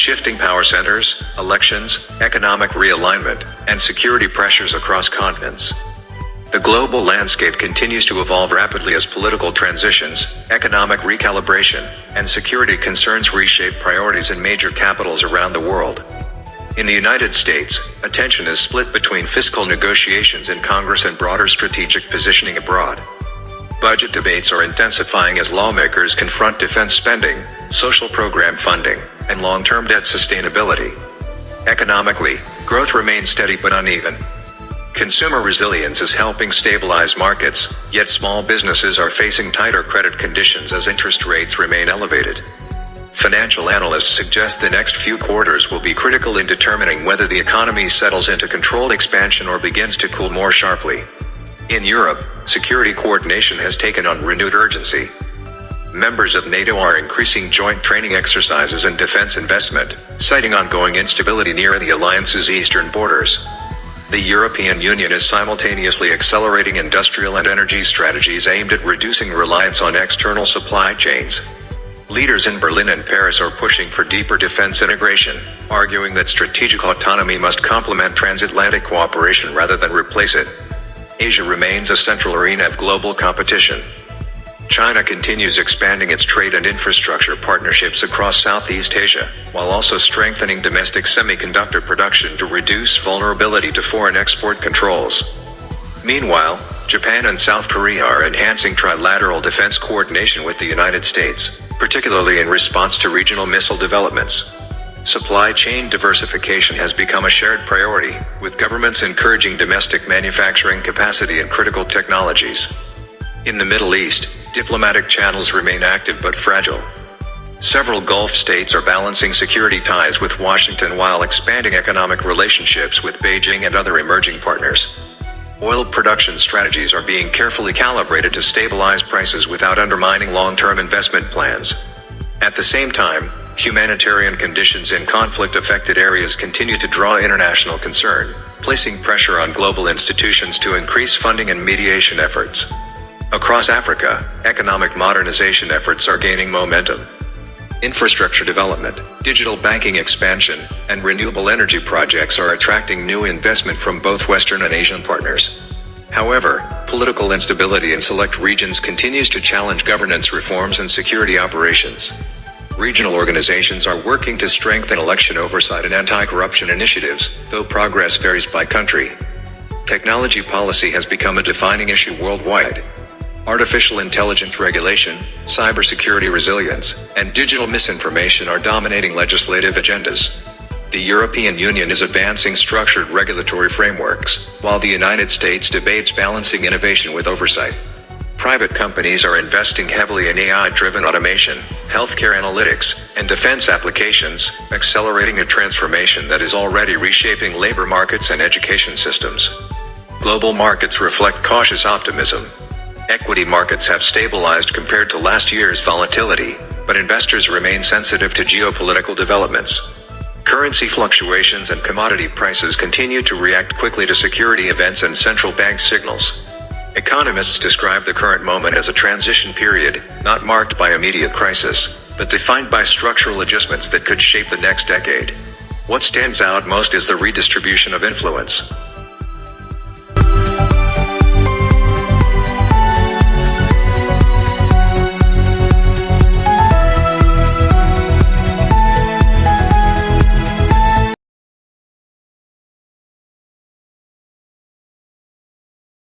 shifting power centers, elections, economic realignment, and security pressures across continents. The global landscape continues to evolve rapidly as political transitions, economic recalibration, and security concerns reshape priorities in major capitals around the world. In the United States, attention is split between fiscal negotiations in Congress and broader strategic positioning abroad. Budget debates are intensifying as lawmakers confront defense spending, social program funding, and long-term debt sustainability. Economically, growth remains steady but uneven. Consumer resilience is helping stabilize markets, yet small businesses are facing tighter credit conditions as interest rates remain elevated. Financial analysts suggest the next few quarters will be critical in determining whether the economy settles into controlled expansion or begins to cool more sharply. In Europe, security coordination has taken on renewed urgency. Members of NATO are increasing joint training exercises and defense investment, citing ongoing instability near the alliance's eastern borders. The European Union is simultaneously accelerating industrial and energy strategies aimed at reducing reliance on external supply chains. Leaders in Berlin and Paris are pushing for deeper defense integration, arguing that strategic autonomy must complement transatlantic cooperation rather than replace it. Asia remains a central arena of global competition. China continues expanding its trade and infrastructure partnerships across Southeast Asia, while also strengthening domestic semiconductor production to reduce vulnerability to foreign export controls. Meanwhile, Japan and South Korea are enhancing trilateral defense coordination with the United States, particularly in response to regional missile developments. Supply chain diversification has become a shared priority, with governments encouraging domestic manufacturing capacity in critical technologies. In the Middle East, diplomatic channels remain active but fragile. Several Gulf states are balancing security ties with Washington while expanding economic relationships with Beijing and other emerging partners. Oil production strategies are being carefully calibrated to stabilize prices without undermining long-term investment plans. At the same time, humanitarian conditions in conflict-affected areas continue to draw international concern, placing pressure on global institutions to increase funding and mediation efforts. Across Africa, economic modernization efforts are gaining momentum. Infrastructure development, digital banking expansion, and renewable energy projects are attracting new investment from both Western and Asian partners. However, political instability in select regions continues to challenge governance reforms and security operations. Regional organizations are working to strengthen election oversight and anti-corruption initiatives, though progress varies by country. Technology policy has become a defining issue worldwide. Artificial intelligence regulation, cybersecurity resilience, and digital misinformation are dominating legislative agendas. The European Union is advancing structured regulatory frameworks, while the United States debates balancing innovation with oversight. Private companies are investing heavily in AI-driven automation, healthcare analytics, and defense applications, accelerating a transformation that is already reshaping labor markets and education systems. Global markets reflect cautious optimism. Equity markets have stabilized compared to last year's volatility, but investors remain sensitive to geopolitical developments. Currency fluctuations and commodity prices continue to react quickly to security events and central bank signals. Economists describe the current moment as a transition period, not marked by immediate crisis, but defined by structural adjustments that could shape the next decade. What stands out most is the redistribution of influence.